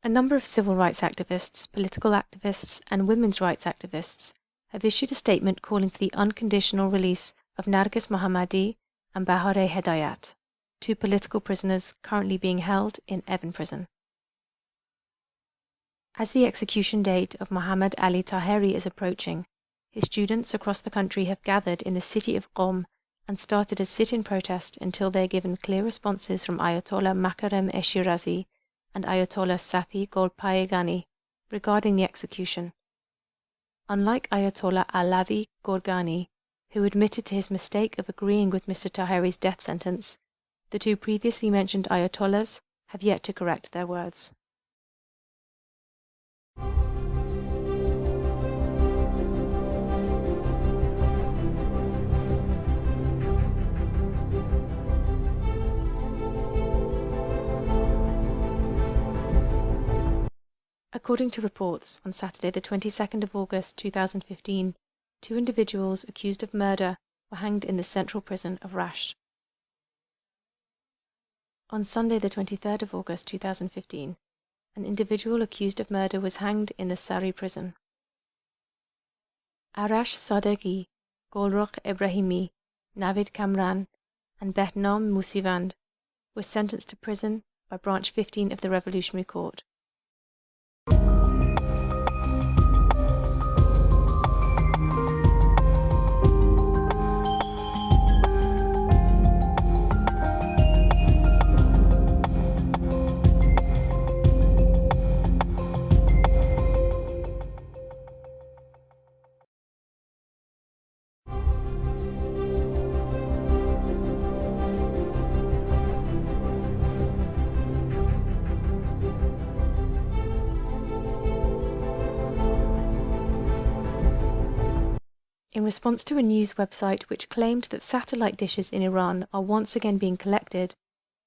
A number of civil rights activists, political activists, and women's rights activists have issued a statement calling for the unconditional release of Narges Mohammadi and Bahare Hedayat, two political prisoners currently being held in Evin prison. As the execution date of Mohammad Ali Taheri is approaching, his students across the country have gathered in the city of Qom and started a sit-in protest until they are given clear responses from Ayatollah Makarem Eshirazi and Ayatollah Safi Golpayegani regarding the execution. Unlike Ayatollah Alavi Gorgani, who admitted to his mistake of agreeing with Mr. Taheri's death sentence, the two previously mentioned Ayatollahs have yet to correct their words. According to reports, on Saturday the 22nd of August 2015, two individuals accused of murder were hanged in the central prison of Rasht. On Sunday the 23rd of August 2015, an individual accused of murder was hanged in the Sari prison. Arash Sadeghi, Golrukh Ibrahimi, Navid Kamran, and Behnam Musivand were sentenced to prison by Branch 15 of the Revolutionary Court. In response to a news website which claimed that satellite dishes in Iran are once again being collected,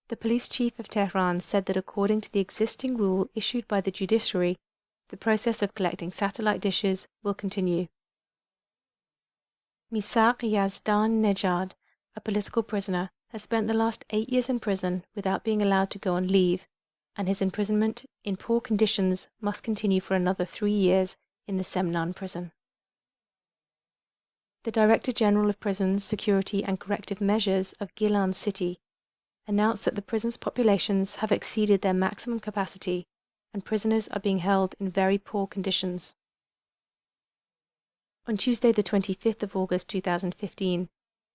the police chief of Tehran said that according to the existing rule issued by the judiciary, the process of collecting satellite dishes will continue. Misaq Yazdan Nejad, a political prisoner, has spent the last 8 years in prison without being allowed to go on leave, and his imprisonment in poor conditions must continue for another 3 years in the Semnan prison. The Director General of Prisons, Security and Corrective Measures of Gilan City announced that the prison's populations have exceeded their maximum capacity and prisoners are being held in very poor conditions. On Tuesday the 25th of August 2015,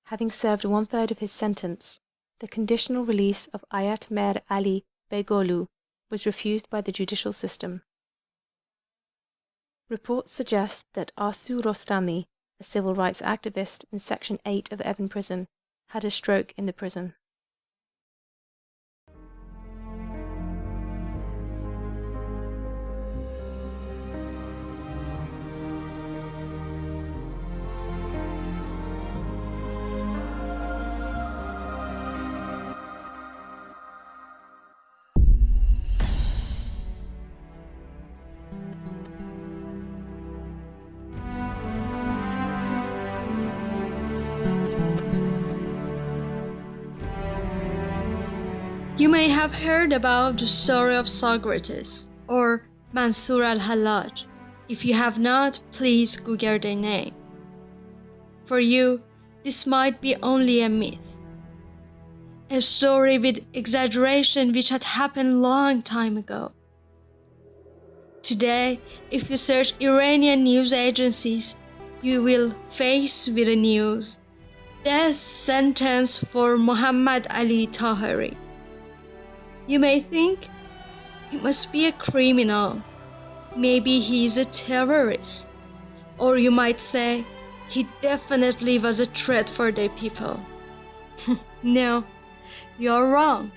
having served 1/3 of his sentence, the conditional release of Ayat Mer Ali Begolu was refused by the judicial system. Reports suggest that Arsu Rostami, a civil rights activist in Section 8 of Evin prison, had a stroke in the prison. You may have heard about the story of Socrates or Mansur al-Hallaj. If you have not, please Google their name. For you, this might be only a myth, a story with exaggeration which had happened long time ago. Today, if you search Iranian news agencies, you will face with the news, death sentence for Mohammad Ali Taheri. You may think, he must be a criminal. Maybe he is a terrorist. Or you might say, he definitely was a threat for their people. No, you're wrong.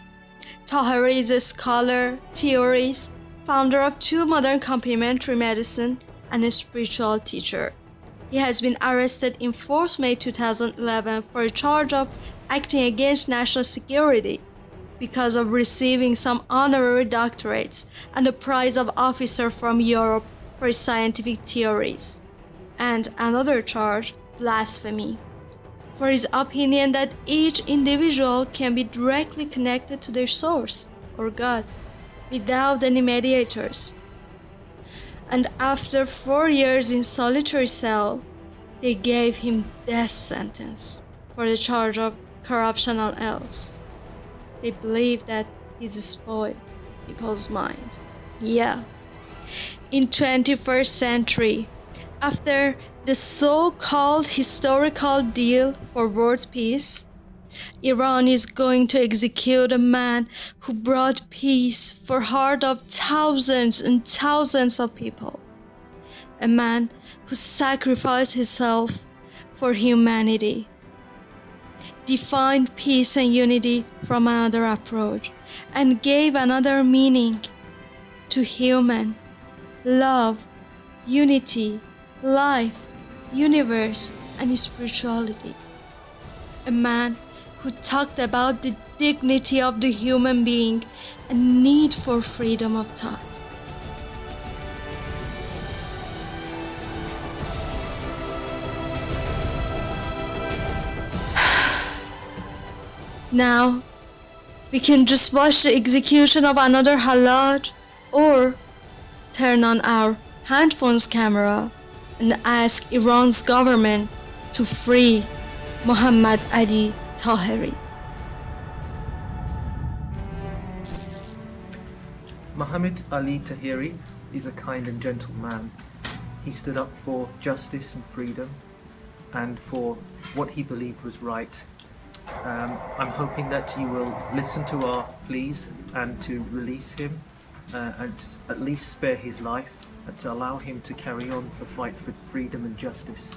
Taheri is a scholar, theorist, founder of 2 modern complementary medicine, and a spiritual teacher. He has been arrested in 4th May 2011 for a charge of acting against national security, because of receiving some honorary doctorates and the prize of officer from Europe for his scientific theories, and another charge, blasphemy, for his opinion that each individual can be directly connected to their source, or God, without any mediators. And after 4 years in solitary cell, they gave him death sentence for the charge of corruption or else. They believe that he's spoiled people's mind. Yeah. In 21st century, after the so-called historical deal for world peace, Iran is going to execute a man who brought peace for heart of thousands and thousands of people. A man who sacrificed himself for humanity, defined peace and unity from another approach, and gave another meaning to human, love, unity, life, universe, and spirituality. A man who talked about the dignity of the human being and need for freedom of thought. Now, we can just watch the execution of another Hallaj or turn on our handphone's camera and ask Iran's government to free Mohammad Ali Taheri. Mohammad Ali Taheri is a kind and gentle man. He stood up for justice and freedom and for what he believed was right. I'm hoping that you will listen to our pleas and to release him and to at least spare his life and to allow him to carry on the fight for freedom and justice.